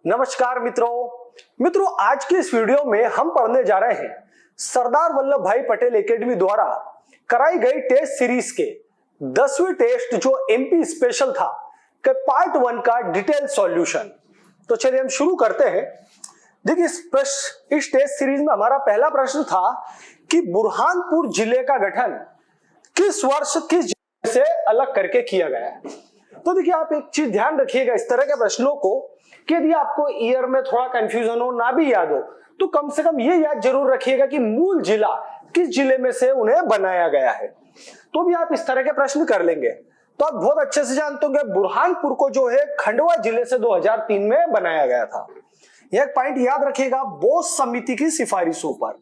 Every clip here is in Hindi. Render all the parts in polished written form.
नमस्कार मित्रों आज की इस वीडियो में हम पढ़ने जा रहे हैं सरदार वल्लभ भाई पटेल एकेडमी द्वारा कराई गई टेस्ट सीरीज के 10वीं टेस्ट जो एमपी स्पेशल था के पार्ट 1 का डिटेल सॉल्यूशन। तो चलिए हम शुरू करते हैं। देखिए इस टेस्ट सीरीज में हमारा पहला प्रश्न था कि बुरहानपुर जिले का गठन किस वर्ष किस जिले से अलग करके किया गया है। तो देखिए आप एक चीज ध्यान रखिएगा इस तरह के प्रश्नों को कि यदि आपको ईयर में थोड़ा कंफ्यूजन हो ना भी याद हो तो कम से कम ये याद जरूर रखिएगा कि मूल जिला किस जिले में से उन्हें बनाया गया है। तो भी आप इस तरह के प्रश्न कर लेंगे तो आप बहुत अच्छे से जानते होंगे बुरहानपुर को जो है खंडवा जिले से 2003 में बनाया गया था। यह पॉइंट याद रखिएगा बोस समिति की सिफारिशों पर।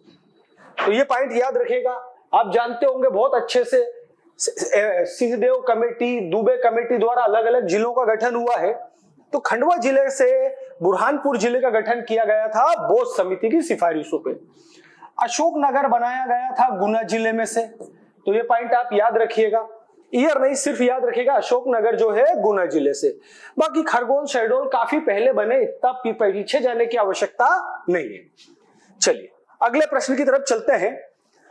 तो ये पॉइंट याद रखिएगा। आप जानते होंगे बहुत अच्छे से सिंहदेव कमेटी दुबे कमेटी द्वारा अलग अलग जिलों का गठन हुआ है। तो खंडवा जिले से बुरहानपुर जिले का गठन किया गया था बोस समिति की सिफारिशों पे। अशोकनगर बनाया गया था गुना जिले में से। तो ये पॉइंट आप याद रखिएगा, ईयर नहीं सिर्फ याद रखिएगा अशोकनगर जो है गुना जिले से। बाकी खरगोन शहडोल काफी पहले बने, इतना पीछे जाने की आवश्यकता नहीं है। चलिए अगले प्रश्न की तरफ चलते हैं।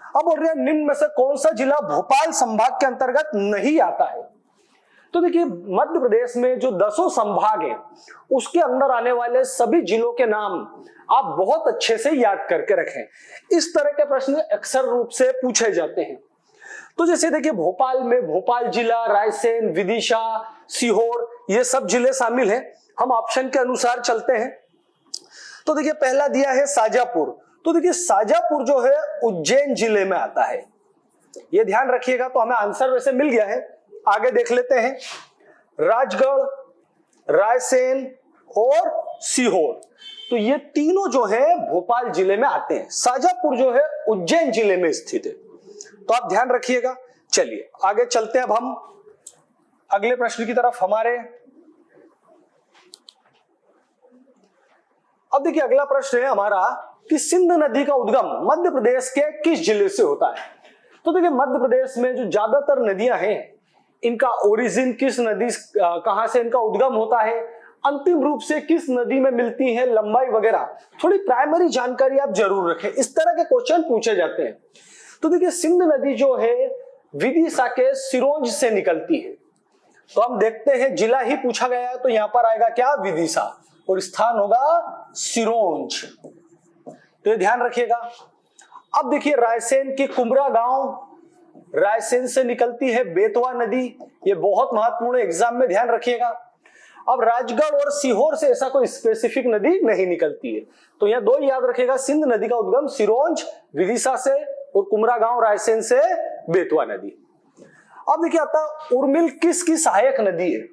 अब बोल रहे हैं निम्न में से कौन सा जिला भोपाल संभाग के अंतर्गत नहीं आता है। तो देखिए मध्य प्रदेश में जो 10 संभाग है उसके अंदर आने वाले सभी जिलों के नाम आप बहुत अच्छे से याद करके रखें। इस तरह के प्रश्न अक्सर रूप से पूछे जाते हैं। तो जैसे देखिए भोपाल में भोपाल जिला, रायसेन, विदिशा, सीहोर ये सब जिले शामिल हैं। हम ऑप्शन के अनुसार चलते हैं। तो देखिए पहला दिया है शाजापुर। तो देखिए शाजापुर जो है उज्जैन जिले में आता है, ये ध्यान रखिएगा। तो हमें आंसर वैसे मिल गया है, आगे देख लेते हैं। राजगढ़, रायसेन और सीहोर, तो ये तीनों जो है भोपाल जिले में आते हैं। शाजापुर जो है उज्जैन जिले में स्थित है, तो आप ध्यान रखिएगा। चलिए आगे चलते हैं अब हम अगले प्रश्न की तरफ हमारे। अब देखिए अगला प्रश्न है हमारा कि सिंध नदी का उद्गम मध्य प्रदेश के किस जिले से होता है। तो देखिए मध्य प्रदेश में जो ज्यादातर नदियां हैं इनका ओरिजिन किस नदी कहां से इनका उद्गम होता है, अंतिम रूप से किस नदी में मिलती है, लंबाई वगैरह थोड़ी प्राइमरी जानकारी आप जरूर रखें। इस तरह के क्वेश्चन पूछे जाते हैं। तो देखिए सिंध नदी जो है विदिशा के सिरोंज से निकलती है। तो हम देखते हैं जिला ही पूछा गया है तो यहां पर आएगा क्या, विदिशा, और स्थान होगा सिरोंज। तो ये ध्यान रखिएगा। अब देखिए रायसेन की कुमरा गांव, रायसेन से निकलती है बेतवा नदी, ये बहुत महत्वपूर्ण एग्जाम में ध्यान रखिएगा। अब राजगढ़ और सीहोर से ऐसा कोई स्पेसिफिक नदी नहीं निकलती है, तो यह दो याद रखिएगा। सिंध नदी का उद्गम सिरोंज विदिशा से और कुमरा गांव रायसेन से बेतवा नदी। अब देखिए आता उर्मिल किसकी सहायक नदी है।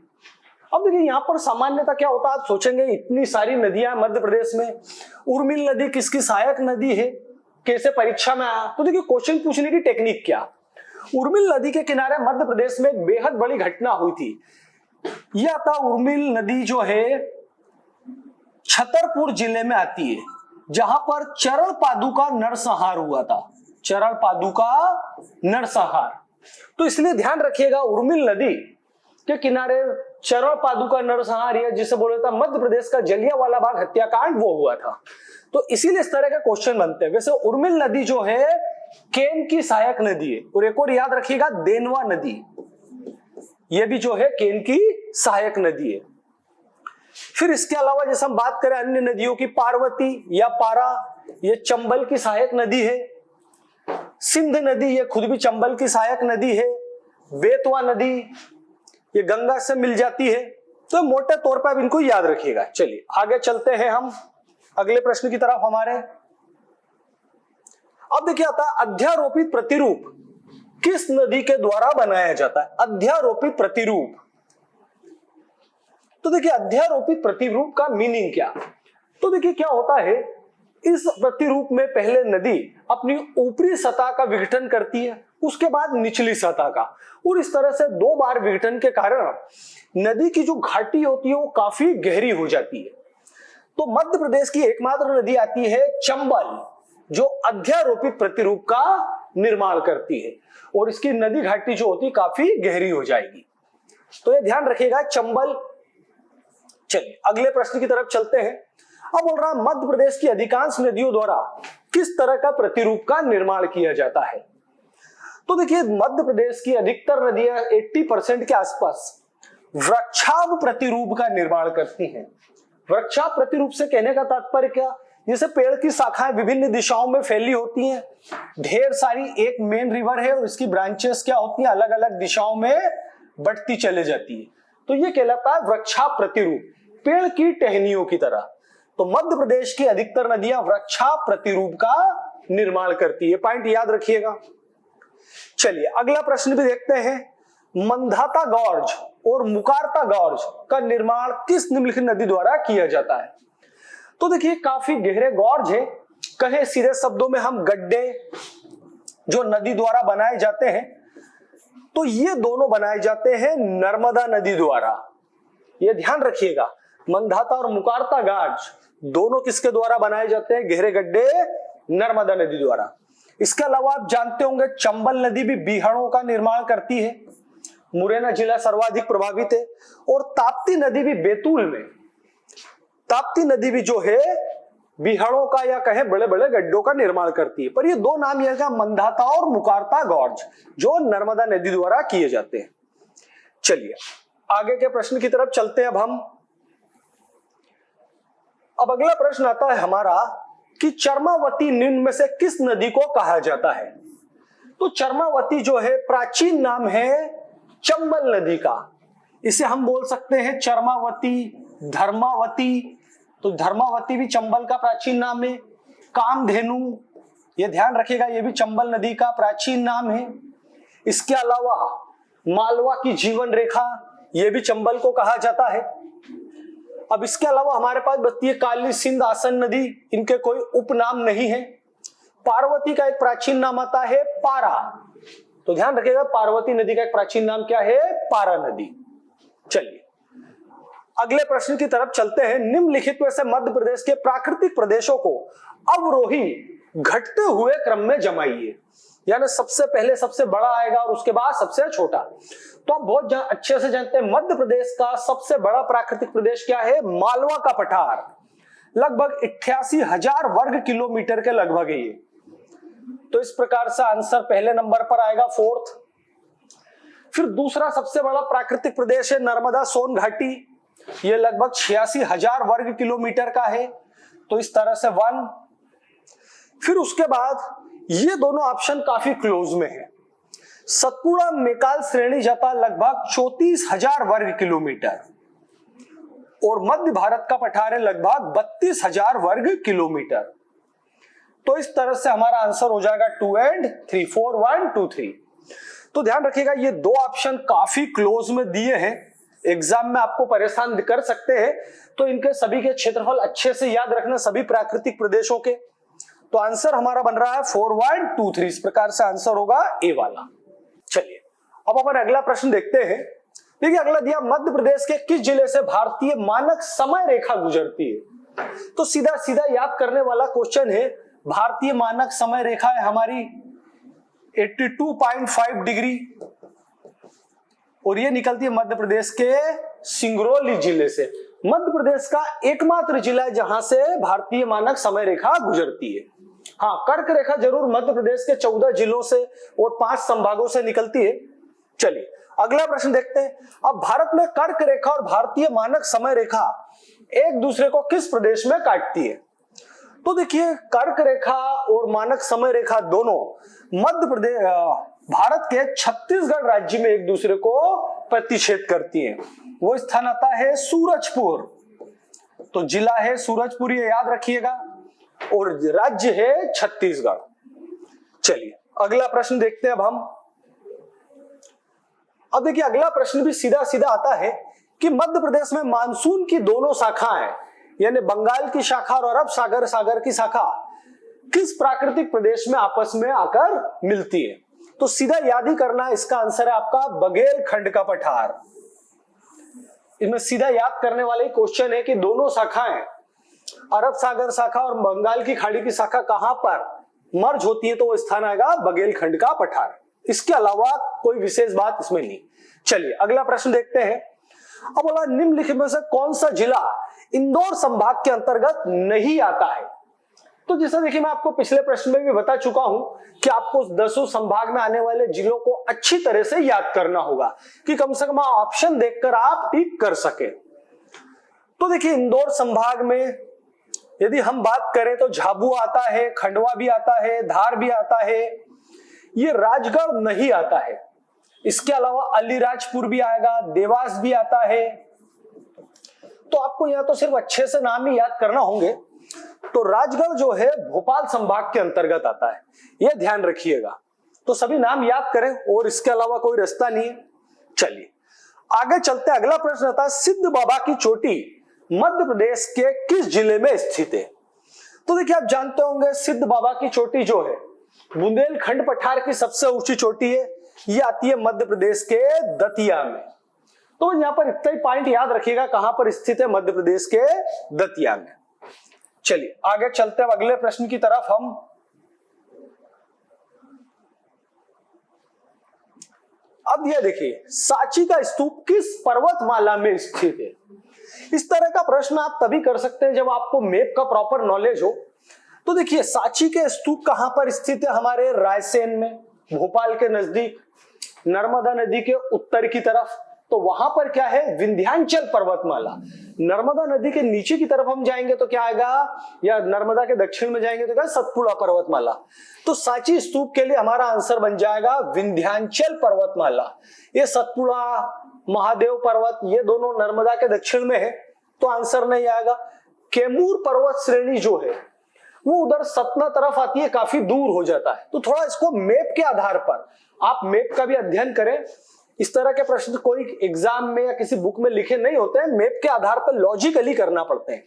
अब देखिए यहाँ पर सामान्यतः क्या होता है, आप सोचेंगे इतनी सारी नदियां मध्य प्रदेश में, उर्मिल नदी किसकी सहायक नदी है, कैसे परीक्षा में आया। तो देखिए क्वेश्चन पूछने की टेक्निक क्या, उर्मिल नदी के किनारे मध्य प्रदेश में एक बेहद बड़ी घटना हुई थी। यह था उर्मिल नदी जो है छतरपुर जिले में आती है, जहां पर चरण पादुका नरसंहार हुआ था, चरण पादुका नरसंहार। तो इसलिए ध्यान रखिएगा उर्मिल नदी के किनारे चरण पादुका नरसंहार, या जिसे बोला था मध्य प्रदेश का जलियांवाला बाग हत्याकांड, वो हुआ था। तो इसीलिए इस तरह के क्वेश्चन बनते हैं। वैसे उर्मिल नदी जो है केन की सहायक नदी है, और एक और याद रखिएगा देनवा नदी, ये भी जो है केन की सहायक नदी है। फिर इसके अलावा जैसे हम बात करें अन्य नदियों की, पार्वती या पारा ये चंबल की सहायक नदी है। सिंध नदी ये खुद भी चंबल की सहायक नदी है। बेतवा नदी ये गंगा से मिल जाती है। तो मोटे तौर पर आप इनको याद रखिएगा। चलिए आगे चलते हैं हम अगले प्रश्न की तरफ हमारे। अब देखिए आता है अध्यारोपित प्रतिरूप किस नदी के द्वारा बनाया जाता है। अध्यारोपित प्रतिरूप, तो देखिए अध्यारोपित प्रतिरूप का मीनिंग क्या। तो देखिए क्या होता है, इस प्रतिरूप में पहले नदी अपनी ऊपरी सतह का विघटन करती है, उसके बाद निचली सतह का, और इस तरह से 2 बार विघटन के कारण नदी की जो घाटी होती है वो काफी गहरी हो जाती है। तो मध्य प्रदेश की एकमात्र नदी आती है चंबल, जो अध्यारोपित प्रतिरूप का निर्माण करती है, और इसकी नदी घाटी जो होती है काफी गहरी हो जाएगी। तो ये ध्यान रखिएगा चंबल चलिए अगले प्रश्न की तरफ चलते हैं। अब बोल रहा है मध्य प्रदेश की अधिकांश नदियों द्वारा किस तरह का प्रतिरूप का निर्माण किया जाता है। तो देखिए मध्य प्रदेश की अधिकतर नदियां 80% के आसपास वृक्षाभ प्रतिरूप का निर्माण करती हैं। वृक्षाभ प्रतिरूप से कहने का तात्पर्य क्या, जैसे पेड़ की शाखाएं विभिन्न दिशाओं में फैली होती हैं, ढेर सारी एक मेन रिवर है और इसकी ब्रांचेस क्या होती हैं, अलग अलग दिशाओं में बढ़ती चले जाती है, तो ये कहलाता है वृक्षाभ प्रतिरूप, पेड़ की टहनियों की तरह। तो मध्य प्रदेश की अधिकतर नदियां वृक्षाभ प्रतिरूप का निर्माण करती है, पॉइंट याद रखिएगा। चलिए अगला प्रश्न भी देखते हैं। मंधाता गॉर्ज और मुकारता गॉर्ज का निर्माण किस निम्नलिखित नदी द्वारा किया जाता है। तो देखिए काफी गहरे गॉर्ज है, कहे सीधे शब्दों में हम गड्ढे जो नदी द्वारा बनाए जाते हैं, तो ये दोनों बनाए जाते हैं नर्मदा नदी द्वारा। ये ध्यान रखिएगा, मंधाता और मुकारता गॉर्ज दोनों किसके द्वारा बनाए जाते हैं, गहरे गड्ढे नर्मदा नदी द्वारा। इसके अलावा आप जानते होंगे चंबल नदी भी बीहड़ों का निर्माण करती है, मुरैना जिला सर्वाधिक प्रभावित है, और ताप्ती नदी भी बैतूल में, ताप्ती नदी भी जो है बीहड़ों का या कहे बड़े बड़े गड्ढों का निर्माण करती है। पर ये दो नाम यह है मंधाता और मुकारता गॉर्ज जो नर्मदा नदी द्वारा किए जाते हैं। चलिए आगे के प्रश्न की तरफ चलते हैं अब अगला प्रश्न आता है हमारा कि चर्मावती निम्न में से किस नदी को कहा जाता है। तो चर्मावती जो है प्राचीन नाम है चंबल नदी का, इसे हम बोल सकते हैं चर्मावती, धर्मावती, तो धर्मावती भी चंबल का प्राचीन नाम है। कामधेनु, ये ध्यान रखिएगा, ये भी चंबल नदी का प्राचीन नाम है। इसके अलावा मालवा की जीवन रेखा, ये भी चंबल को कहा जाता है। अब इसके अलावा हमारे पास बचती है काली सिंध, आसन नदी, इनके कोई उपनाम नहीं है। पार्वती का एक प्राचीन नाम आता है पारा, तो ध्यान रखिएगा पार्वती नदी का एक प्राचीन नाम क्या है, पारा नदी। चलिए अगले प्रश्न की तरफ चलते हैं। निम्नलिखित में से मध्य प्रदेश के प्राकृतिक प्रदेशों को अवरोही घटते हुए क्रम में जमाइए, यानी सबसे पहले सबसे बड़ा आएगा और उसके बाद सबसे छोटा। तो आप बहुत अच्छे से जानते हैं मध्य प्रदेश का सबसे बड़ा प्राकृतिक प्रदेश क्या है, मालवा का पठार, लगभग 88,000 वर्ग किलोमीटर के लगभग है ये। तो इस प्रकार से आंसर पहले नंबर पर आएगा, फोर्थ। फिर दूसरा सबसे बड़ा प्राकृतिक प्रदेश है नर्मदा सोन घाटी, ये लगभग 86,000 वर्ग किलोमीटर का है, तो इस तरह से 1। फिर उसके बाद ये दोनों ऑप्शन काफी क्लोज में है। सतपुड़ा मेकाल श्रेणी जाता लगभग 34,000 वर्ग किलोमीटर, और मध्य भारत का पठार है लगभग 32,000 वर्ग किलोमीटर। तो इस तरह से हमारा आंसर हो जाएगा 2 and 3, 4, 1, 2, 3। तो ध्यान रखिएगा ये दो ऑप्शन काफी क्लोज में दिए हैं, एग्जाम में आपको परेशान कर सकते हैं, तो इनके सभी के क्षेत्रफल अच्छे से याद रखना, सभी प्राकृतिक प्रदेशों के। तो आंसर हमारा बन रहा है 4, 1, 2, 3, इस प्रकार से आंसर होगा ए वाला। चलिए अब अपन अगला प्रश्न देखते हैं। देखिए अगला दिया, मध्य प्रदेश के किस जिले से भारतीय मानक समय रेखा गुजरती है। तो सीधा सीधा याद करने वाला क्वेश्चन है, भारतीय मानक समय रेखा है हमारी 82.5 डिग्री, और ये निकलती है मध्य प्रदेश के सिंगरौली जिले से। मध्य प्रदेश का एकमात्र जिला है जहां से भारतीय मानक समय रेखा गुजरती है। हाँ, कर्क रेखा जरूर मध्य प्रदेश के 14 जिलों से और 5 संभागों से निकलती है। चलिए अगला प्रश्न देखते हैं। अब भारत में कर्क रेखा और भारतीय मानक समय रेखा एक दूसरे को किस प्रदेश में काटती है। तो देखिए कर्क रेखा और मानक समय रेखा दोनों मध्य प्रदेश भारत के छत्तीसगढ़ राज्य में एक दूसरे को प्रतिच्छेद करती है। वो स्थान आता है सूरजपुर, तो जिला है सूरजपुर, ये याद रखिएगा, और राज्य है छत्तीसगढ़। चलिए अगला प्रश्न देखते हैं अब देखिए अगला प्रश्न भी सीधा सीधा आता है कि मध्य प्रदेश में मानसून की दोनों शाखाएं, यानी बंगाल की शाखा और अरब सागर की शाखा किस प्राकृतिक प्रदेश में आपस में आकर मिलती है। तो सीधा याद ही करना है, इसका आंसर है आपका बघेलखंड का पठार। इसमें सीधा याद करने वाले क्वेश्चन है कि दोनों शाखाएं अरब सागर शाखा और बंगाल की खाड़ी की शाखा कहां पर मर्ज होती है, तो वो स्थान आएगा बघेलखंड का पठार। इसके अलावा कोई विशेष बात इसमें नहीं। चलिए अगला प्रश्न देखते हैं। अब बोला निम्नलिखित में से कौन सा जिला इंदौर संभाग के अंतर्गत नहीं आता है। तो जैसा देखिए मैं आपको पिछले प्रश्न में भी बता चुका हूं कि आपको 10 संभाग में आने वाले जिलों को अच्छी तरह से याद करना होगा कि कम से कम ऑप्शन देखकर आप टिक कर सके। तो देखिए इंदौर संभाग में यदि हम बात करें तो झाबुआ आता है, खंडवा भी आता है, धार भी आता है, ये राजगढ़ नहीं आता है। इसके अलावा अलीराजपुर भी आएगा, देवास भी आता है। तो आपको यहां तो सिर्फ अच्छे से नाम ही याद करना होंगे। तो राजगढ़ जो है भोपाल संभाग के अंतर्गत आता है, यह ध्यान रखिएगा। तो सभी नाम याद करें और इसके अलावा कोई रास्ता नहीं है। चलिए आगे चलते, अगला प्रश्न आता है सिद्ध बाबा की चोटी मध्य प्रदेश के किस जिले में स्थित है। तो देखिए आप जानते होंगे सिद्ध बाबा की चोटी जो है बुंदेलखंड पठार की सबसे ऊंची चोटी है, ये आती है मध्य प्रदेश के दतिया में। तो यहां पर इतना ही पॉइंट याद रखिएगा कहां पर स्थित है, मध्य प्रदेश के दतिया में। चलिए आगे चलते हैं अगले प्रश्न की तरफ। हम अब यह देखिए सांची का स्तूप किस पर्वतमाला में स्थित है। इस तरह का प्रश्न आप तभी कर सकते हैं जब आपको मैप का प्रॉपर नॉलेज हो। तो देखिए सांची के स्तूप कहां पर स्थित है, हमारे रायसेन में, भोपाल के नजदीक, नर्मदा नदी के उत्तर की तरफ। तो वहां पर क्या है, विंध्याचल पर्वतमाला। नर्मदा नदी के नीचे की तरफ हम जाएंगे तो क्या आएगा, या नर्मदा के दक्षिण में जाएंगे तो क्या, सतपुड़ा पर्वतमाला। तो सांची स्तूप के लिए हमारा आंसर बन जाएगा विंध्याचल पर्वतमाला। ये सतपुड़ा, महादेव पर्वत, ये दोनों नर्मदा के दक्षिण में है, तो आंसर नहीं आएगा। कैमूर पर्वत श्रेणी जो है वो उधर सतना तरफ आती है, काफी दूर हो जाता है। तो थोड़ा इसको मैप के आधार पर, आप मैप का भी अध्ययन करें। इस तरह के प्रश्न कोई एग्जाम में या किसी बुक में लिखे नहीं होते हैं, मैप के आधार पर लॉजिकली करना पड़ते हैं।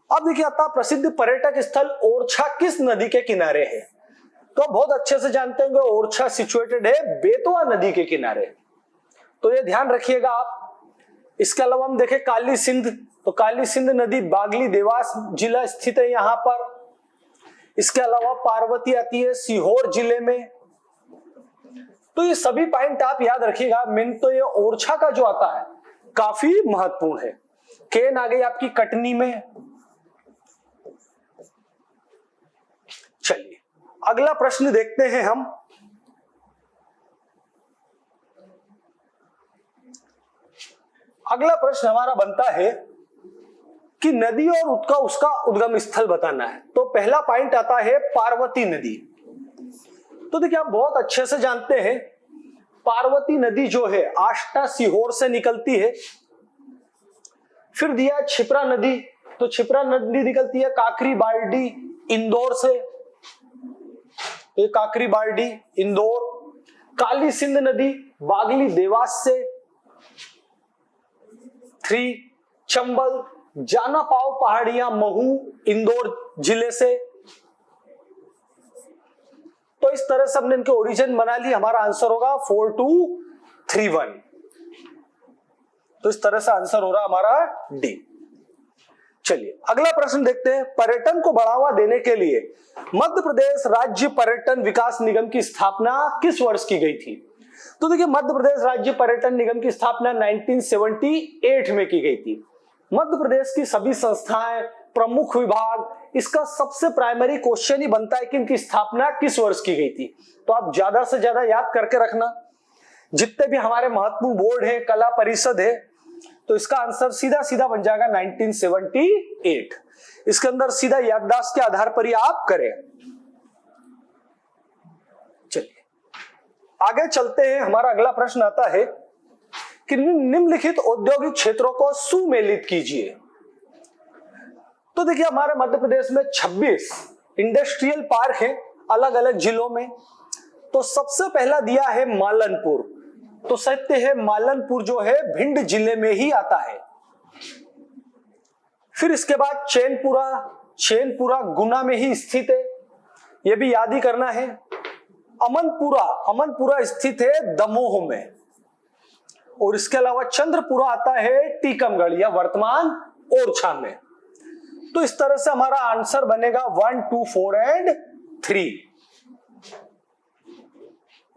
अब देखिए आता प्रसिद्ध पर्यटक स्थल ओरछा किस नदी के किनारे है। तो बहुत अच्छे से जानते होंगे ओरछा सिचुएटेड है बेतवा नदी के किनारे, तो ये ध्यान रखिएगा आप। इसके अलावा हम देखें काली सिंध, तो काली सिंध नदी बागली देवास जिला स्थित है यहां पर। इसके अलावा पार्वती आती है सीहोर जिले में। तो ये सभी पॉइंट आप याद रखिएगा। मेन तो ये ओरछा का जो आता है काफी महत्वपूर्ण है। केन आ गई आपकी कटनी में। चलिए अगला प्रश्न देखते हैं हम। अगला प्रश्न हमारा बनता है कि नदी और उसका उद्गम स्थल बताना है। तो पहला पॉइंट आता है पार्वती नदी। तो देखिए आप बहुत अच्छे से जानते हैं पार्वती नदी जो है आष्टा सीहोर से निकलती है। फिर दिया छिप्रा नदी, तो छिप्रा नदी निकलती है काकरी बाल्डी इंदौर से, ये काकरी बाल्डी इंदौर। काली सिंध नदी बागली देवास से। 3 चंबल जाना पाव पहाड़ियां महू इंदौर जिले से। तो इस तरह से हमने इनके ओरिजिन बना ली। हमारा आंसर होगा 4231। तो इस तरह से आंसर हो रहा हमारा डी। चलिए अगला प्रश्न देखते हैं। पर्यटन को बढ़ावा देने के लिए मध्य प्रदेश राज्य पर्यटन विकास निगम की स्थापना किस वर्ष की गई थी। तो देखिए मध्य प्रदेश राज्य पर्यटन निगम की स्थापना 1978 में की गई थी। मध्य प्रदेश की सभी संस्थाएं, प्रमुख विभाग, इसका सबसे प्राइमरी क्वेश्चन ही बनता है कि इनकी स्थापना किस वर्ष की गई थी। तो आप ज्यादा से ज्यादा याद करके रखना। जितने भी हमारे महत्वपूर्ण बोर्ड है, कला परिषद है, तो इसका आंसर सीधा सीधा बन जाएगा 1978। इसके अंदर सीधा याददाश्त के आधार पर ही आप करें। चलिए आगे चलते हैं। हमारा अगला प्रश्न आता है कि निम्नलिखित औद्योगिक क्षेत्रों को सुमेलित कीजिए। तो देखिए हमारे मध्य प्रदेश में 26 इंडस्ट्रियल पार्क हैं अलग अलग जिलों में। तो सबसे पहला दिया है मालनपुर। तो सत्य है मालनपुर जो है भिंड जिले में ही आता है। फिर इसके बाद चैनपुरा गुना में ही स्थित है, यह भी याद ही करना है। अमनपुरा स्थित है दमोह में। और इसके अलावा चंद्रपुरा आता है टीकमगढ़ या वर्तमान ओरछा में। तो इस तरह से हमारा आंसर बनेगा 1, 2, 4 एंड 3।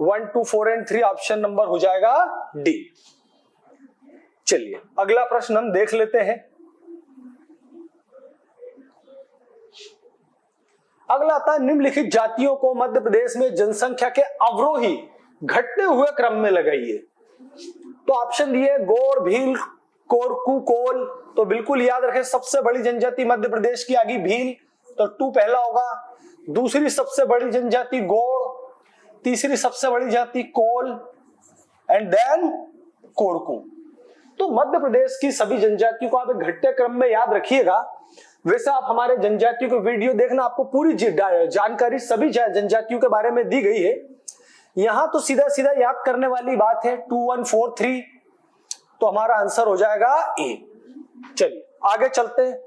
1, 2, 4 एंड 3 ऑप्शन नंबर हो जाएगा डी। चलिए अगला प्रश्न हम देख लेते हैं। अगला आता है, निम्नलिखित जातियों को मध्य प्रदेश में जनसंख्या के अवरोही घटते हुए क्रम में लगाइए। तो ऑप्शन दिए गोड़, भील, कोरकू, कोल। तो बिल्कुल याद रखें, सबसे बड़ी जनजाति मध्य प्रदेश की आ गई भील, तो 2 पहला होगा। दूसरी सबसे बड़ी जनजाति गोड़, तीसरी सबसे बड़ी जाति कोल एंड देन कोरकू। तो मध्य प्रदेश की सभी जनजातियों को आप एक घटते क्रम में याद रखिएगा। वैसे आप हमारे जनजातियों को वीडियो देखना, आपको पूरी जानकारी सभी जनजातियों के बारे में दी गई है। यहां तो सीधा सीधा याद करने वाली बात है 2 1 4 3, तो हमारा आंसर हो जाएगा ए। चलिए आगे चलते हैं।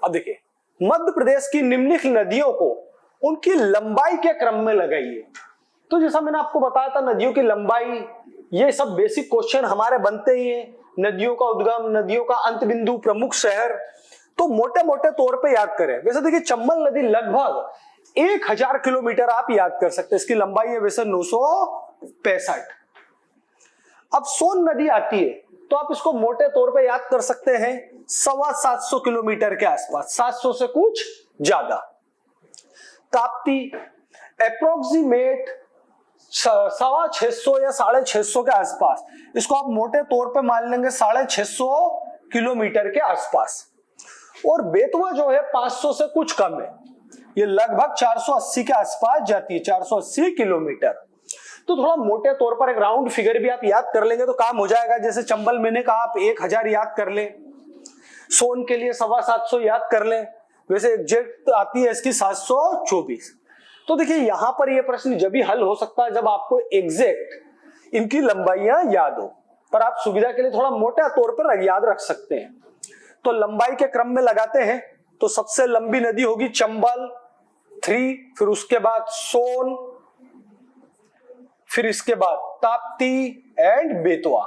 अब देखिए, मध्य प्रदेश की निम्नलिखित नदियों को उनकी लंबाई के क्रम में लगाइए। तो जैसा मैंने आपको बताया था, नदियों की लंबाई, ये सब बेसिक क्वेश्चन हमारे बनते ही हैं। नदियों का उद्गम, नदियों का अंत बिंदु, प्रमुख शहर, तो मोटे मोटे तौर पे याद करें। वैसे देखिए, चंबल नदी लगभग 1000 किलोमीटर आप याद कर सकते हैं, इसकी लंबाई है वैसे 965। अब सोन नदी आती है, तो आप इसको मोटे तौर पे याद कर सकते हैं 725 किलोमीटर के आसपास, 700 से कुछ ज्यादा। ताप्ती अप्रोक्सीमेट 650 या 650 के आसपास, इसको आप मोटे तौर पे मान लेंगे 650 किलोमीटर के आसपास। और बेतवा जो है 500 से कुछ कम है, ये लगभग 480 के आसपास जाती है, 480 किलोमीटर। तो थोड़ा मोटे तौर पर एक राउंड फिगर भी आप याद कर लेंगे तो काम हो जाएगा। जैसे चंबल मैंने कहा आप 1000 याद कर लें, सोन के लिए 725 याद कर लें, वैसे एग्जैक्ट आती है इसकी 724। तो देखिए यहां पर यह प्रश्न जब भी हल हो सकता है जब आपको एग्जैक्ट इनकी लंबाइयां याद हो, पर आप सुविधा के लिए थोड़ा मोटे तौर पर याद रख सकते हैं। तो लंबाई के क्रम में लगाते हैं, तो सबसे लंबी नदी होगी चंबल 3, फिर उसके बाद सोन, फिर इसके बाद ताप्ती एंड बेतवा।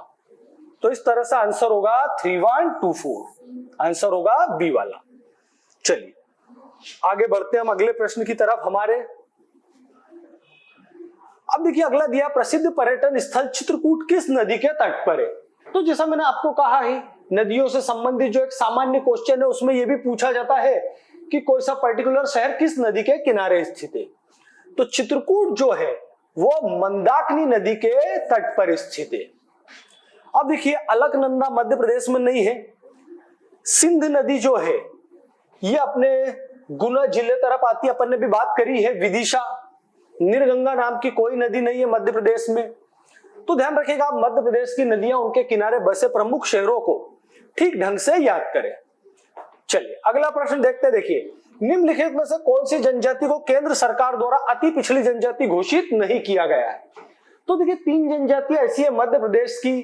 तो इस तरह से आंसर होगा 3124, आंसर होगा बी वाला। चलिए आगे बढ़ते हैं हम अगले प्रश्न की तरफ हमारे। अब देखिए अगला दिया, प्रसिद्ध पर्यटन स्थल चित्रकूट किस नदी के तट पर है। तो जैसा मैंने आपको कहा है, नदियों से संबंधित जो एक सामान्य क्वेश्चन है उसमें यह भी पूछा जाता है कि कोई सा पर्टिकुलर शहर किस नदी के किनारे स्थित है। तो चित्रकूट जो है वो मंदाकिनी नदी के तट पर स्थित है। अब देखिए अलकनंदा मध्य प्रदेश में नहीं है। सिंध नदी जो है ये अपने गुना जिले तरफ आती है, अपन ने भी बात करी है। विदिशा, निर्गंगा नाम की कोई नदी नहीं है मध्य प्रदेश में। तो ध्यान रखिएगा, आप मध्य प्रदेश की नदियां, उनके किनारे बसे प्रमुख शहरों को ठीक ढंग से याद करें। चलिए अगला प्रश्न देखते हैं। देखिए, निम्नलिखित में से कौन सी जनजाति को केंद्र सरकार द्वारा अति पिछड़ी जनजाति घोषित नहीं किया गया है। तो देखिए 3 जनजातियां ऐसी है मध्य प्रदेश की,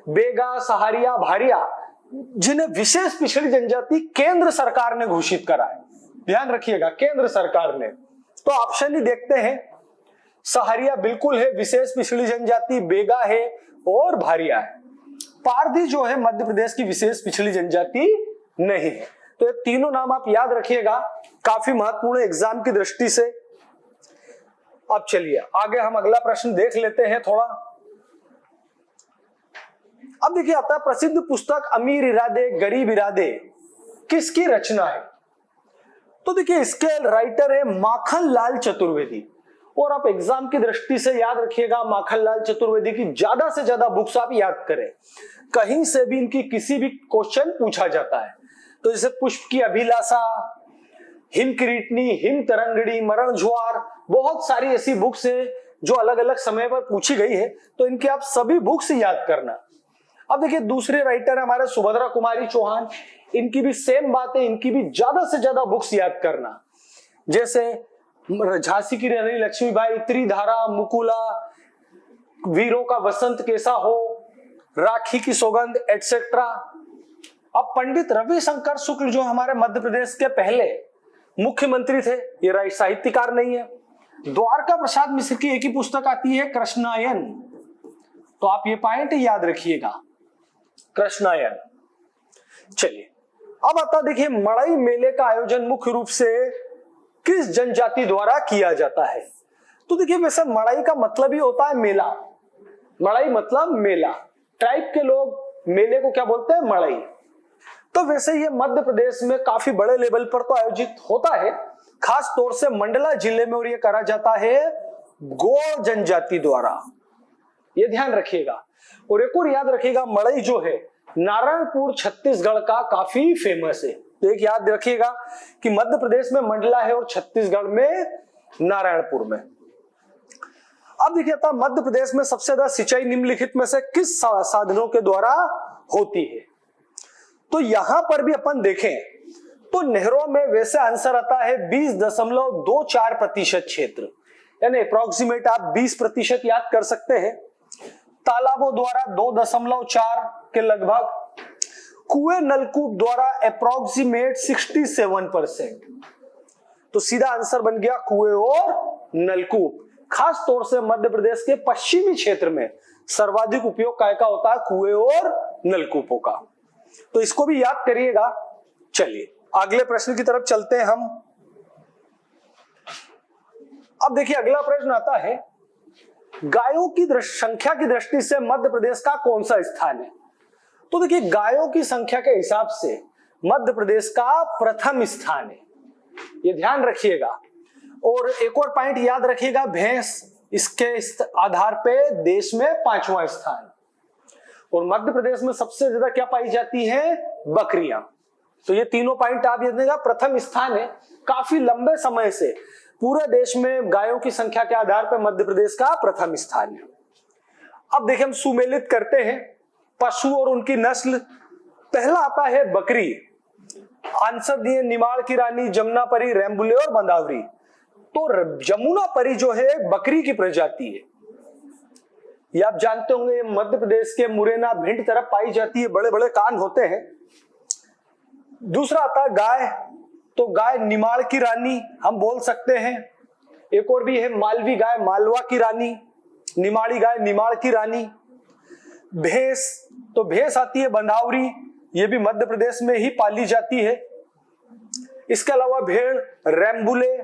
बेगा, सहारिया, भारिया, जिन्हें विशेष पिछड़ी जनजाति केंद्र सरकार ने घोषित करा है। ध्यान रखिएगा, केंद्र सरकार ने। तो ऑप्शन ही देखते हैं, सहारिया बिल्कुल है विशेष पिछड़ी जनजाति, बेगा है और भारिया है। पारधी जो है मध्य प्रदेश की विशेष पिछड़ी जनजाति नहीं है। तो ये तीनों नाम आप याद रखिएगा, काफी महत्वपूर्ण एग्जाम की दृष्टि से। अब चलिए आगे हम अगला प्रश्न देख लेते हैं थोड़ा। अब देखिए आता है, प्रसिद्ध पुस्तक अमीर इरादे गरीब इरादे किसकी रचना है। तो देखिए इसके राइटर है माखन लाल चतुर्वेदी। और आप एग्जाम की दृष्टि से याद रखिएगा, माखन लाल चतुर्वेदी की ज्यादा से ज्यादा बुक्स आप याद करें, कहीं से भी इनकी किसी भी क्वेश्चन पूछा जाता है। तो जैसे पुष्प की अभिलाषा, हिम किरीटनी, हिम तरंगड़ी, मरण ज्वार, बहुत सारी ऐसी बुक्स हैं जो अलग अलग समय पर पूछी गई है। तो इनकी आप सभी बुक्स याद करना। अब देखिए दूसरे राइटर है हमारे सुभद्रा कुमारी चौहान, इनकी भी सेम बात है, इनकी भी ज्यादा से ज्यादा बुक्स याद करना। जैसे झांसी की रानी लक्ष्मीबाई, त्रिधारा, मुकुला, वीरों का वसंत कैसा हो, राखी की सौगंध एटसेट्रा। अब पंडित रविशंकर शुक्ल जो हमारे मध्य प्रदेश के पहले मुख्यमंत्री थे, ये साहित्यकार नहीं है। द्वारका प्रसाद मिश्र की एक ही पुस्तक आती है कृष्णायन। तो आप ये पॉइंट याद रखिएगा, कृष्णायन। चलिए अब आता देखिए, मड़ई मेले का आयोजन मुख्य रूप से किस जनजाति द्वारा किया जाता है। तो देखिए वैसे मड़ई का मतलब ही होता है मेला, मड़ई मतलब मेला। ट्राइब के लोग मेले को क्या बोलते हैं? मड़ई। तो वैसे ये मध्य प्रदेश में काफी बड़े लेवल पर तो आयोजित होता है, खास तौर से मंडला जिले में, और ये करा जाता है गोंड जनजाति द्वारा, ये ध्यान रखिएगा। और एक और याद रखिएगा, मड़ई जो है नारायणपुर छत्तीसगढ़ का काफी फेमस है। तो एक याद रखिएगा कि मध्य प्रदेश में मंडला है और छत्तीसगढ़ में नारायणपुर में। अब देखिए था मध्य प्रदेश में सबसे ज्यादा सिंचाई निम्नलिखित में से किस साधनों के द्वारा होती है? तो यहां पर भी अपन देखें तो नहरों में वैसे आंसर आता है 20.24% क्षेत्र, यानी अप्रोक्सीमेट आप 20% याद कर सकते हैं। तालाबों द्वारा 2.4 के लगभग, कुएं नलकूप द्वारा अप्रोक्सीमेट 67%। तो सीधा आंसर बन गया कुएं और नलकूप। खास तौर से मध्य प्रदेश के पश्चिमी क्षेत्र में सर्वाधिक उपयोग काय का होता है? कुएं और नलकूपों का। तो इसको भी याद करिएगा। चलिए अगले प्रश्न की तरफ चलते हैं हम। अब देखिए अगला प्रश्न आता है, गायों की संख्या की दृष्टि से मध्य प्रदेश का कौन सा स्थान है? तो देखिए गायों की संख्या के हिसाब से मध्य प्रदेश का प्रथम स्थान है, ये ध्यान रखिएगा। और एक और पॉइंट याद रखिएगा, भैंस इसके आधार पे देश में 5वां स्थान। और मध्य प्रदेश में सबसे ज्यादा क्या पाई जाती है? बकरियां। तो ये तीनों पॉइंट आप याद रखिएगा, प्रथम स्थान है। काफी लंबे समय से पूरे देश में गायों की संख्या के आधार पर मध्य प्रदेश का प्रथम स्थान है। अब देखिए हम सुमेलित करते हैं पशु और उनकी नस्ल। पहला आता है बकरी। आंसर दिए निमाड़ की रानी, जमुनापरी, रैम्बुले और बंदावरी। तो जमुनापरी जो है बकरी की प्रजाति है, ये आप जानते होंगे। ये मध्य प्रदेश के मुरैना भिंड तरफ पाई जाती है, बड़े बड़े कान होते हैं। दूसरा आता है गाय। तो गाय निमाड़ की रानी हम बोल सकते हैं। एक और भी है मालवी गाय, मालवा की रानी। निमाड़ी गाय निमाड़ की रानी। भैंस, तो भैंस आती है बंधावरी, ये भी मध्य प्रदेश में ही पाली जाती है। इसके अलावा भेड़ रैम्बुले,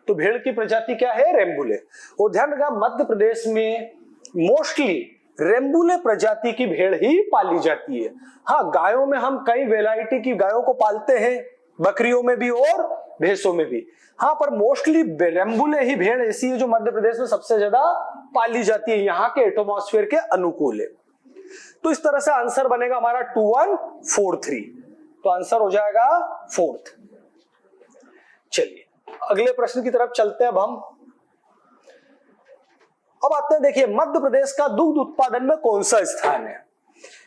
तो भेड़ की प्रजाति क्या है? रैम्बुले। और ध्यान रखना मध्य प्रदेश में मोस्टली रैम्बुले प्रजाति की भेड़ ही पाली जाती है। हाँ, गायों में हम कई वैरायटी की गायों को पालते हैं, बकरियों में भी और भैंसों में भी। हाँ, पर मोस्टली रैम्बुले ही भेड़ ऐसी है जो मध्य प्रदेश में सबसे ज्यादा पाली जाती है, यहाँ के एटमॉस्फेयर के अनुकूल है। तो इस तरह से आंसर बनेगा हमारा 2143। तो आंसर हो जाएगा 4th। चलिए अगले प्रश्न की तरफ चलते हैं। अब आते हैं, देखिए मध्य प्रदेश का दुग्ध उत्पादन में कौन सा स्थान है?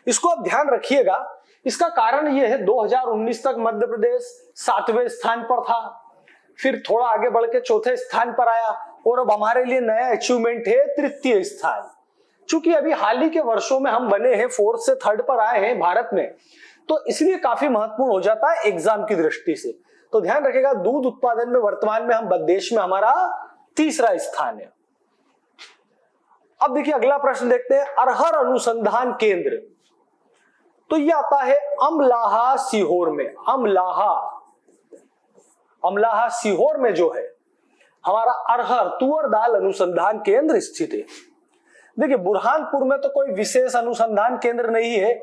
इसको आप ध्यान रखिएगा। इसका कारण यह है 2019 तक मध्य प्रदेश 7वें स्थान पर था, फिर थोड़ा आगे बढ़ के 4थे स्थान पर आया, और अब हमारे लिए नया अचीवमेंट है 3य स्थान। चूंकि अभी हाल ही के वर्षों में हम बने हैं 4th से 3rd पर आए हैं भारत में, तो इसलिए काफी महत्वपूर्ण हो जाता है एग्जाम की दृष्टि से। तो ध्यान रखिएगा दूध उत्पादन में वर्तमान में हम देश में हमारा 3रा स्थान है। अब देखिए अगला प्रश्न देखते हैं, अरहर अनुसंधान केंद्र। तो यह आता है अमलाहा सीहोर में। अमलाहा सीहोर में जो है हमारा अरहर तुअर दाल अनुसंधान केंद्र स्थित है। देखिए बुरहानपुर में तो कोई विशेष अनुसंधान केंद्र नहीं है,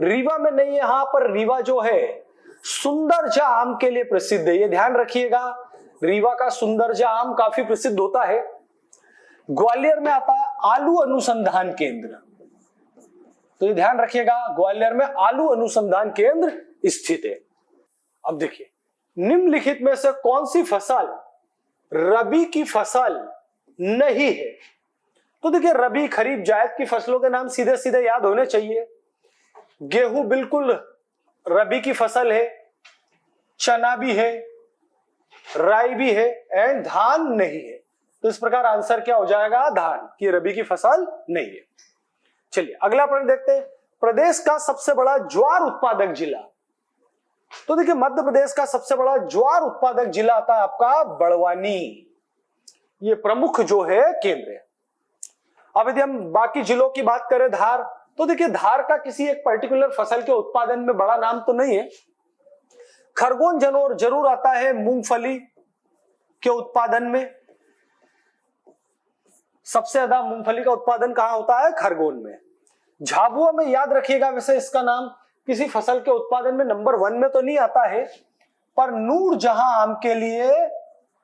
रीवा में नहीं है। यहाँ पर रीवा जो है सुंदरजा आम के लिए प्रसिद्ध है, ये ध्यान रखिएगा। रीवा का सुंदरजा आम काफी प्रसिद्ध होता है। ग्वालियर में आता है आलू अनुसंधान केंद्र, तो ये ध्यान रखिएगा, ग्वालियर में आलू अनुसंधान केंद्र स्थित है। अब देखिए निम्नलिखित में से कौन सी फसल रबी की फसल नहीं है? तो देखिए रबी खरीफ जायद की फसलों के नाम सीधे सीधे याद होने चाहिए। गेहूं बिल्कुल रबी की फसल है, चना भी है, राई भी है, एंड धान नहीं है। तो इस प्रकार आंसर क्या हो जाएगा? धान, की रबी की फसल नहीं है। चलिए अगला प्रश्न देखते हैं, प्रदेश का सबसे बड़ा ज्वार उत्पादक जिला। तो देखिए मध्य प्रदेश का सबसे बड़ा ज्वार उत्पादक जिला आता है आपका बड़वानी, ये प्रमुख जो है केंद्र है। अब यदि हम बाकी जिलों की बात करें, धार, तो देखिए धार का किसी एक पर्टिकुलर फसल के उत्पादन में बड़ा नाम तो नहीं है। खरगोन जरूर आता है मूंगफली के उत्पादन में। सबसे ज्यादा मूंगफली का उत्पादन कहां होता है? खरगोन में। झाबुआ में याद रखिएगा, वैसे इसका नाम किसी फसल के उत्पादन में नंबर 1 में तो नहीं आता है, पर नूरजहां आम के लिए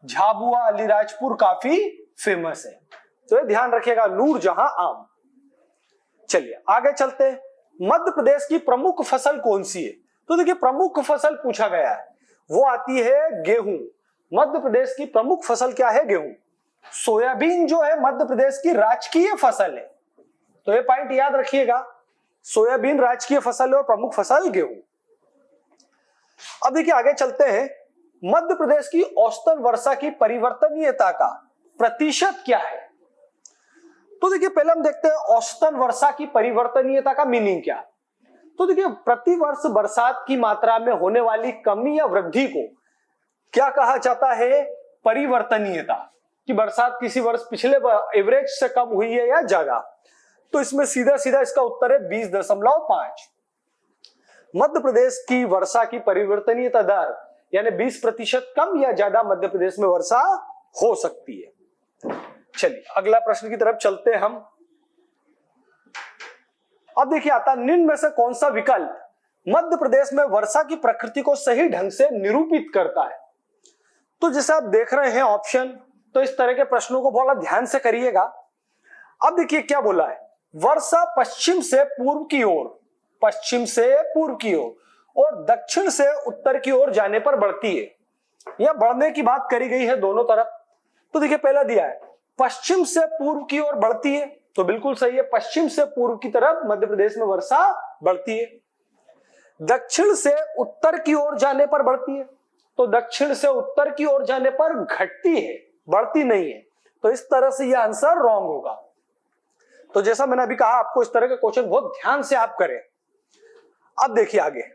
झाबुआ अलीराजपुर काफी फेमस है, तो ये ध्यान रखिएगा, नूरजहां आम। चलिए आगे चलते हैं। मध्य प्रदेश की प्रमुख फसल कौन सी है? तो देखिए प्रमुख फसल पूछा गया है, वो आती है गेहूं। मध्य प्रदेश की प्रमुख फसल क्या है? गेहूं। सोयाबीन जो है मध्य प्रदेश की राजकीय फसल है, तो ये पॉइंट याद रखिएगा, सोयाबीन राजकीय फसल है और प्रमुख फसल गेहूं। अब देखिए आगे चलते हैं। मध्य प्रदेश की औसतन वर्षा की परिवर्तनीयता का प्रतिशत क्या है? तो देखिए पहले हम देखते हैं औसतन वर्षा की परिवर्तनीयता का मीनिंग क्या। तो देखिए प्रति वर्ष बरसात की मात्रा में होने वाली कमी या वृद्धि को क्या कहा जाता है? परिवर्तनीयता। कि बरसात किसी वर्ष पिछले एवरेज से कम हुई है या ज्यादा, तो इसमें सीधा सीधा इसका उत्तर है 20.5। मध्य प्रदेश की वर्षा की परिवर्तनीयता दर यानी 20% कम या ज्यादा मध्य प्रदेश में वर्षा हो सकती है। चलिए अगला प्रश्न की तरफ चलते हैं हम। अब देखिए आता निम्न में से कौन सा विकल्प मध्य प्रदेश में वर्षा की प्रकृति को सही ढंग से निरूपित करता है? तो जैसे आप देख रहे हैं ऑप्शन, तो इस तरह के प्रश्नों को बड़ा ध्यान से करिएगा। अब देखिए क्या बोला है, वर्षा पश्चिम से पूर्व की ओर, पश्चिम से पूर्व की ओर और दक्षिण से उत्तर की ओर जाने पर बढ़ती है। यह बढ़ने की बात करी गई है दोनों तरफ। तो देखिए पहला दिया है पश्चिम से पूर्व की ओर बढ़ती है, तो बिल्कुल सही है, पश्चिम से पूर्व की तरफ मध्य प्रदेश में वर्षा बढ़ती है। दक्षिण से उत्तर की ओर जाने पर बढ़ती है, तो दक्षिण से उत्तर की ओर जाने पर घटती है, बढ़ती नहीं है, तो इस तरह से यह आंसर रॉन्ग होगा। तो जैसा मैंने अभी कहा, आपको इस तरह के क्वेश्चन बहुत ध्यान से आप करें। अब देखिए आगे,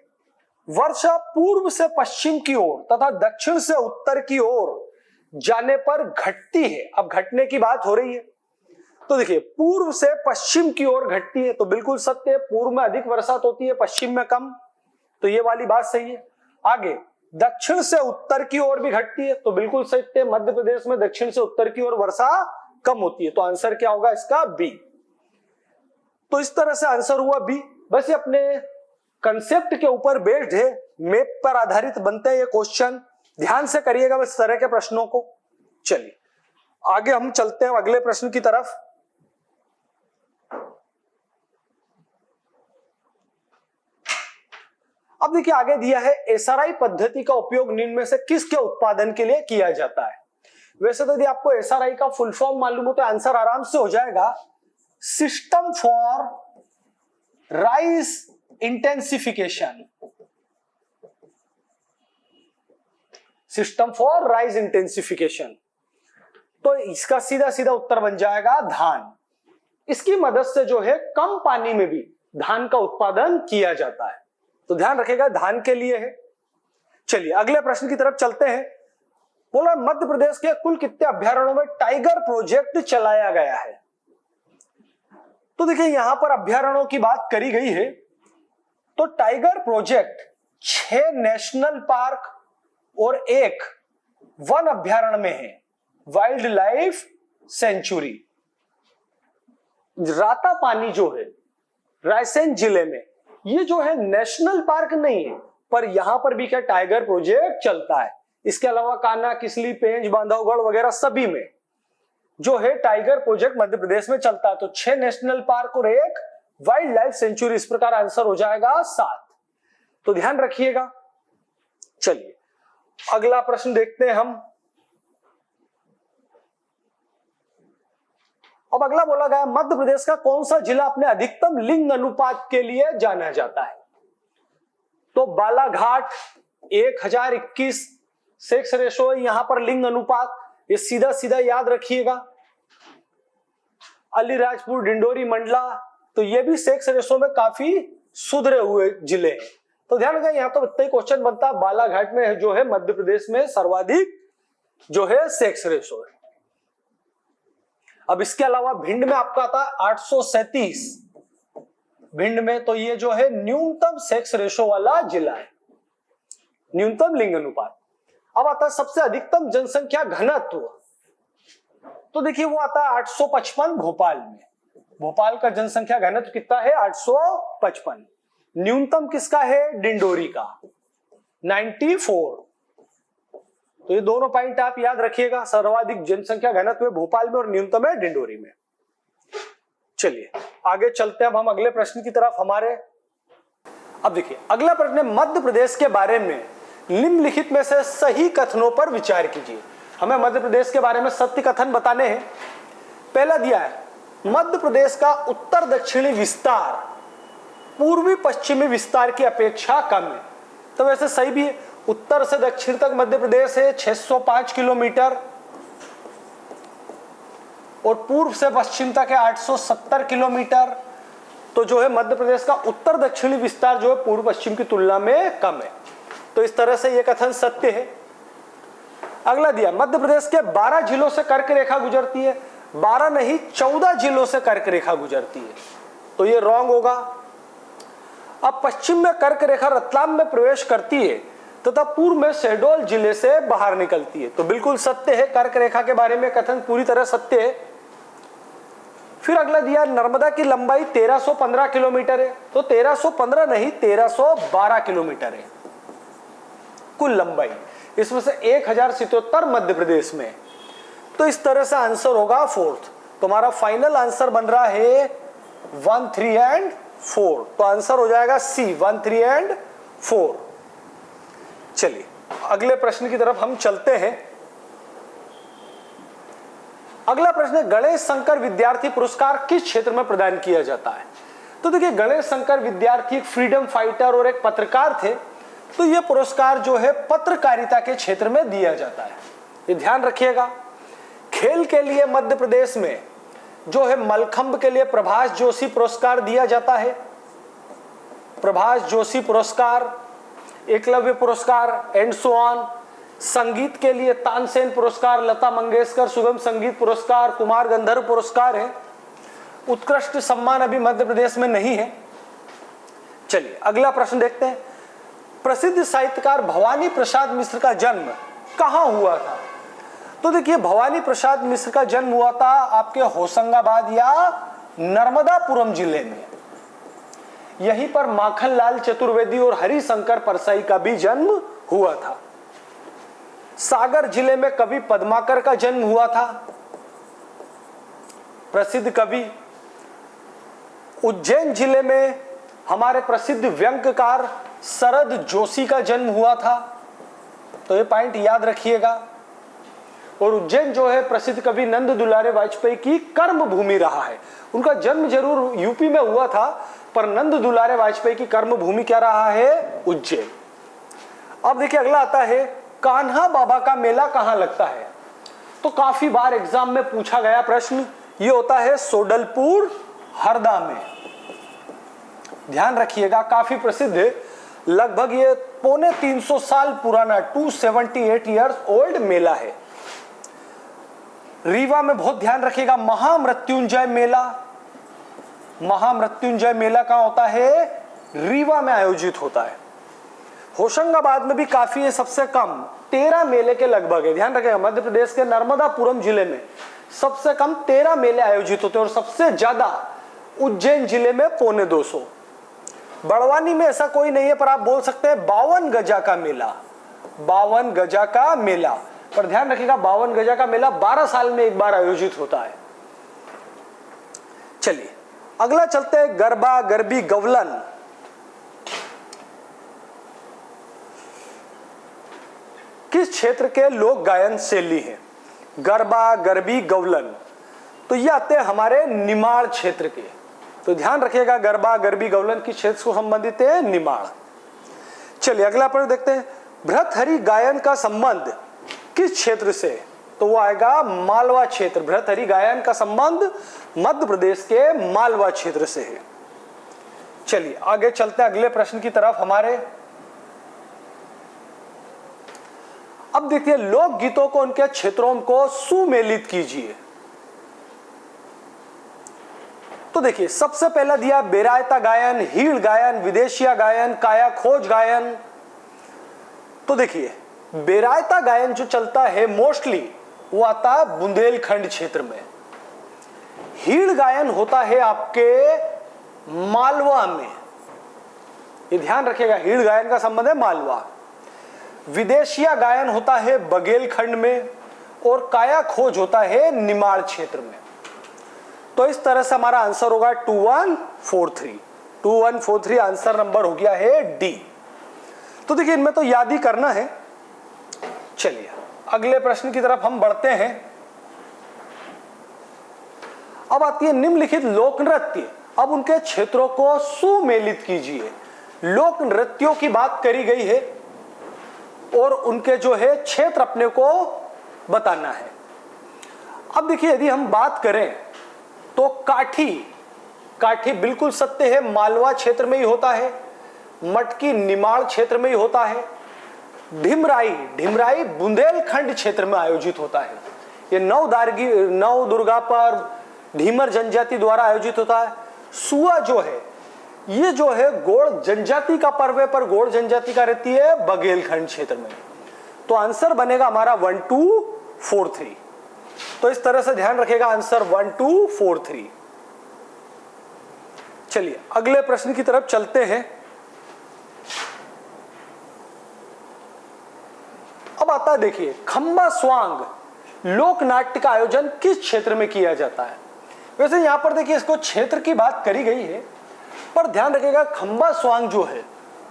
वर्षा पूर्व से पश्चिम की ओर तथा दक्षिण से उत्तर की ओर जाने पर घटती है। अब घटने की बात हो रही है, तो देखिए पूर्व से पश्चिम की ओर घटती है, तो बिल्कुल सत्य है, पूर्व में अधिक वर्षा होती है, पश्चिम में कम, तो ये वाली बात सही है। आगे दक्षिण से उत्तर की ओर भी घटती है, तो बिल्कुल सत्य है, मध्य प्रदेश में दक्षिण से उत्तर की ओर वर्षा कम होती है, तो आंसर क्या होगा इसका? बी। तो इस तरह से आंसर हुआ बी। बस ये अपने कंसेप्ट के ऊपर बेस्ड है, मैप पर आधारित बनते हैं ये क्वेश्चन, ध्यान से करिएगा इस तरह के प्रश्नों को। चलिए आगे हम चलते हैं अगले प्रश्न की तरफ। अब देखिए आगे दिया है एसआरआई पद्धति का उपयोग निम्न में से किसके उत्पादन के लिए किया जाता है? वैसे तो यदि आपको एसआरआई का फुल फॉर्म मालूम हो तो आंसर आराम से हो जाएगा, system for rice intensification. System for rice intensification, तो इसका सीधा सीधा उत्तर बन जाएगा धान। इसकी मदद से जो है कम पानी में भी धान का उत्पादन किया जाता है, तो ध्यान रखिएगा धान के लिए है। चलिए अगले प्रश्न की तरफ चलते हैं। बोला मध्य प्रदेश के कुल कितने अभ्यारण्यों में टाइगर प्रोजेक्ट चलाया गया है? तो देखिए यहां पर अभ्यारण्यों की बात करी गई है, तो टाइगर प्रोजेक्ट 6 नेशनल पार्क और 1 वन अभ्यारण्य में है, वाइल्ड लाइफ सेंचुरी। रातापानी जो है रायसेन जिले में, ये जो है नेशनल पार्क नहीं है, पर यहां पर भी क्या टाइगर प्रोजेक्ट चलता है। इसके अलावा कान्हा, किसली, पेंच, बांधवगढ़ वगैरह सभी में जो है टाइगर प्रोजेक्ट मध्य प्रदेश में चलता है। तो 6 नेशनल पार्क और 1 वाइल्ड लाइफ सेंचुरी, इस प्रकार आंसर हो जाएगा 7। तो ध्यान रखिएगा। चलिए अगला प्रश्न देखते हैं हम। अब अगला बोला गया मध्य प्रदेश का कौन सा जिला अपने अधिकतम लिंग अनुपात के लिए जाना जाता है? तो बालाघाट 1021 सेक्स रेशो है यहां पर लिंग अनुपात, ये सीधा सीधा याद रखिएगा। अलीराजपुर, डिंडोरी, मंडला, तो ये भी सेक्स रेशो में काफी सुधरे हुए जिले हैं। तो ध्यान रखिएगा, यहां तो इतना ही क्वेश्चन बनता है, बालाघाट में जो है मध्य प्रदेश में सर्वाधिक जो है सेक्स रेशो है। अब इसके अलावा भिंड में आपका आता है 837 भिंड में, तो ये जो है न्यूनतम सेक्स रेशो वाला जिला है, न्यूनतम लिंग अनुपात। अब आता है सबसे अधिकतम जनसंख्या घनत्व, तो देखिए वो आता है 855 भोपाल में। भोपाल का जनसंख्या घनत्व कितना है? 855। न्यूनतम किसका है? डिंडोरी का 94। तो ये दोनों पॉइंट आप याद रखिएगा, सर्वाधिक जनसंख्या घनत्व है भोपाल में और न्यूनतम है डिंडोरी में। चलिए आगे चलते हैं अब हम अगले प्रश्न की तरफ हमारे। अब देखिए अगला प्रश्न है, मध्य प्रदेश के बारे में निम्नलिखित में से सही कथनों पर विचार कीजिए। हमें मध्य प्रदेश के बारे में सत्य कथन बताने हैं। पहला दिया है, मध्य प्रदेश का उत्तर दक्षिणी विस्तार पूर्वी पश्चिमी विस्तार की अपेक्षा कम है। तो वैसे सही भी है, उत्तर से दक्षिण तक मध्य प्रदेश है 605 किलोमीटर और पूर्व से पश्चिम तक है 870 किलोमीटर। तो जो है मध्य प्रदेश का उत्तर दक्षिणी विस्तार जो है पूर्व पश्चिम की तुलना में कम है। तो इस तरह से यह कथन सत्य है। अगला दिया, मध्य प्रदेश के 12 जिलों से कर्क रेखा गुजरती है। 12 नहीं 14 जिलों से कर्क रेखा गुजरती है, तो ये रॉन्ग होगा। अब पश्चिम में कर्क रेखा रतलाम में प्रवेश करती है तथा पूर्व में शहडोल जिले से बाहर निकलती है, तो बिल्कुल सत्य है। कर्क रेखा के बारे में कथन पूरी तरह सत्य है। फिर अगला दिया, नर्मदा की लंबाई 1315 किलोमीटर है। तो 1315 नहीं 1312 किलोमीटर है कुल लंबाई, इसमें से 1077 मध्य प्रदेश में। तो इस तरह से आंसर होगा फोर्थ। तुम्हारा फाइनल आंसर बन रहा है 1, 3 एंड 4। तो आंसर हो जाएगा सी, 1, 3 एंड 4। चलिए अगले प्रश्न की तरफ हम चलते हैं। अगला प्रश्न है, गणेश शंकर विद्यार्थी पुरस्कार किस क्षेत्र में प्रदान किया जाता है? तो देखिए गणेश शंकर विद्यार्थी एक फ्रीडम फाइटर और एक पत्रकार थे, तो यह पुरस्कार जो है पत्रकारिता के क्षेत्र में दिया जाता है, ये ध्यान रखिएगा। खेल के लिए मध्य प्रदेश में जो है मलखंब के लिए प्रभाष जोशी पुरस्कार दिया जाता है। प्रभाष जोशी पुरस्कार, एकलव्य पुरस्कार एंड सो ऑन। संगीत के लिए तानसेन पुरस्कार, लता मंगेशकर सुगम संगीत पुरस्कार, कुमार गंधर्व पुरस्कार है। उत्कृष्ट सम्मान अभी मध्य प्रदेश में नहीं है। चलिए अगला प्रश्न देखते हैं। प्रसिद्ध साहित्यकार भवानी प्रसाद मिश्र का जन्म कहां हुआ था? तो देखिए भवानी प्रसाद मिश्र का जन्म हुआ था आपके होशंगाबाद या नर्मदापुरम जिले में। यहीं पर माखनलाल चतुर्वेदी और हरिशंकर परसाई का भी जन्म हुआ था। सागर जिले में कवि पद्माकर का जन्म हुआ था, प्रसिद्ध कवि। उज्जैन जिले में हमारे प्रसिद्ध व्यंग्यकार शरद जोशी का जन्म हुआ था, तो ये पॉइंट याद रखिएगा। और उज्जैन जो है प्रसिद्ध कवि नंद दुलारे वाजपेयी की कर्म भूमि रहा है। उनका जन्म जरूर यूपी में हुआ था, पर नंद दुलारे वाजपेयी की कर्म भूमि क्या रहा है? उज्जैन। अब देखिए अगला आता है, कान्हा बाबा का मेला कहां लगता है? तो काफी बार एग्जाम में पूछा गया प्रश्न, ये होता है सोडलपुर हरदा में। ध्यान रखिएगा, काफी प्रसिद्ध है, लगभग ये 350 साल पुराना 278 इयर्स ओल्ड मेला है। रीवा में बहुत ध्यान रखिएगा, महामृत्युंजय मेला। महामृत्युंजय मेला कहां होता है? रीवा में आयोजित होता है। होशंगाबाद में भी काफी है, सबसे कम 13 मेले के लगभग है। ध्यान रखिएगा, मध्य प्रदेश के नर्मदापुरम जिले में सबसे कम 13 मेले आयोजित होते हैं और सबसे ज्यादा उज्जैन जिले में 250। बड़वानी में ऐसा कोई नहीं है, पर आप बोल सकते हैं 52 गजा का मेला। 52 गजा का मेला, पर ध्यान रखिएगा 52 गजा का मेला 12 साल में एक बार आयोजित होता है। चलिए अगला चलते हैं, गरबा गरबी गवलन। किस क्षेत्र के लोक गायन शैली है? गरबा गरबी गवलन, तो ये आते हैं हमारे निमाड़ क्षेत्र के। तो ध्यान रखिएगा, गरबा गरबी गवलन किस क्षेत्र को संबंधित है? निमाड़। चलिए अगला प्रश्न देखते हैं, भर्तहरि गायन का संबंध किस क्षेत्र से? तो वो आएगा मालवा क्षेत्र। भर्तहरि गायन का संबंध मध्य प्रदेश के मालवा क्षेत्र से है। चलिए आगे चलते हैं अगले प्रश्न की तरफ हमारे। अब देखिए, लोकगीतों को उनके क्षेत्रों को सुमेलित कीजिए। तो देखिए सबसे पहला दिया बेरायता गायन, हीड़ गायन, विदेशिया गायन, काया खोज गायन। तो देखिए बेरायता गायन जो चलता है मोस्टली वो आता है बुंदेलखंड क्षेत्र में। हीड़ गायन होता है आपके मालवा में, ये ध्यान रखिएगा, हीड़ गायन का संबंध है मालवा। विदेशिया गायन होता है बघेलखंड में और काया खोज होता है निमाड़ क्षेत्र में। तो इस तरह से हमारा आंसर होगा 2143 आंसर नंबर हो गया है डी। तो देखिए इनमें तो याद ही करना है। चलिए अगले प्रश्न की तरफ हम बढ़ते हैं। अब आती है निम्नलिखित लोक नृत्य, अब उनके क्षेत्रों को सुमेलित कीजिए। लोक नृत्यों की बात करी गई है और उनके जो है क्षेत्र अपने को बताना है। अब देखिए यदि हम बात करें तो काठी बिल्कुल सत्य है, मालवा क्षेत्र में ही होता है। मटकी निमाड़ क्षेत्र में ही होता है। ढिमराई बुंदेलखंड क्षेत्र में आयोजित होता है। ये नव दुर्गा पर्व ढीमर जनजाति द्वारा आयोजित होता है। सुआ जो है ये जो है गोड़ जनजाति का पर्व है, पर गोड़ जनजाति का रहती है बघेलखंड क्षेत्र में। तो आंसर बनेगा हमारा 1243। तो इस तरह से ध्यान रखेगा आंसर 1243। चलिए अगले प्रश्न की तरफ चलते हैं। अब आता है देखिए खंबा स्वांग लोक नाट्य का आयोजन किस क्षेत्र में किया जाता है। वैसे यहां पर देखिए इसको क्षेत्र की बात करी गई है, पर ध्यान रखिएगा खंबा स्वांग जो है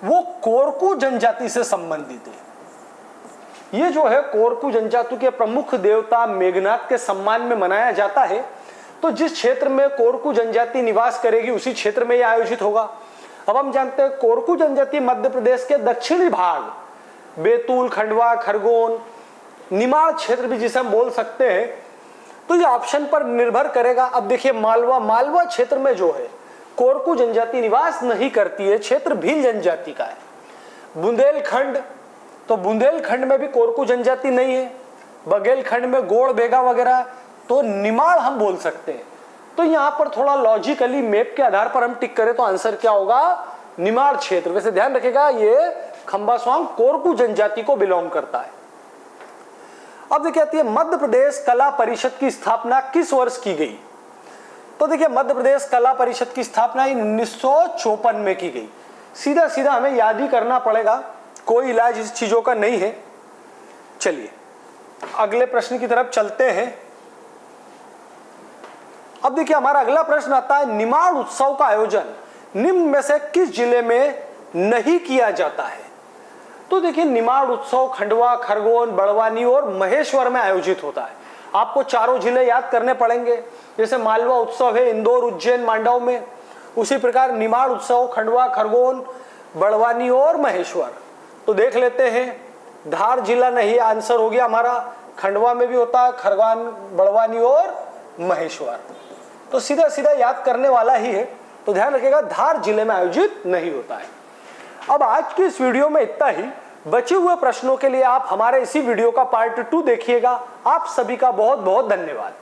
वो कोरकू जनजाति से संबंधित है। ये जो है कोरकू जनजाति के प्रमुख देवता मेघनाथ के सम्मान में मनाया जाता है। तो जिस क्षेत्र में कोरकू जनजाति निवास करेगी उसी क्षेत्र में यह आयोजित होगा। अब हम जानते हैं कोरकू जनजाति मध्य प्रदेश के दक्षिणी भाग बैतूल, खंडवा, खरगोन, निमाड़ क्षेत्र भी जिसे हम बोल सकते हैं। तो ये ऑप्शन पर निर्भर करेगा। अब देखिए मालवा क्षेत्र में जो है कोरकू जनजाति निवास नहीं करती है, क्षेत्र भील जनजाति का है। बुंदेलखंड, तो बुंदेलखंड में भी कोरकू जनजाति नहीं है। बघेलखंड में गोड़ बेगा वगैरह, तो निमाड़ हम बोल सकते हैं। तो यहां पर थोड़ा लॉजिकली मैप के आधार पर हम टिक करें तो आंसर क्या होगा, निमाड़ क्षेत्र। वैसे ध्यान रखिएगा ये खंबा स्वांग कोरकू जनजाति को बिलोंग करता है। अब देखिए आती है मध्य प्रदेश कला परिषद की स्थापना किस वर्ष की गई। तो देखिए मध्य प्रदेश कला परिषद की स्थापना 1954 में की गई। सीधा सीधा हमें याद ही करना पड़ेगा, कोई इलाज इस चीजों का नहीं है। चलिए अगले प्रश्न की तरफ चलते हैं। अब देखिए हमारा अगला प्रश्न आता है निमाड़ उत्सव का आयोजन निम्न में से किस जिले में नहीं किया जाता है। तो देखिए निमाड़ उत्सव खंडवा, खरगोन, बड़वानी और महेश्वर में आयोजित होता है। आपको चारों जिले याद करने पड़ेंगे। जैसे मालवा उत्सव है इंदौर, उज्जैन, मांडव में, उसी प्रकार निमाड़ उत्सव खंडवा, खरगोन, बड़वानी और महेश्वर। तो देख लेते हैं, धार जिला नहीं, आंसर हो गया हमारा। खंडवा में भी होता है, खरगोन, बड़वानी और महेश्वर। तो सीधा सीधा याद करने वाला ही है। तो ध्यान रखिएगा धार जिले में आयोजित नहीं होता है। अब आज की इस वीडियो में इतना ही। बचे हुए प्रश्नों के लिए आप हमारे इसी वीडियो का पार्ट 2 देखिएगा। आप सभी का बहुत बहुत धन्यवाद।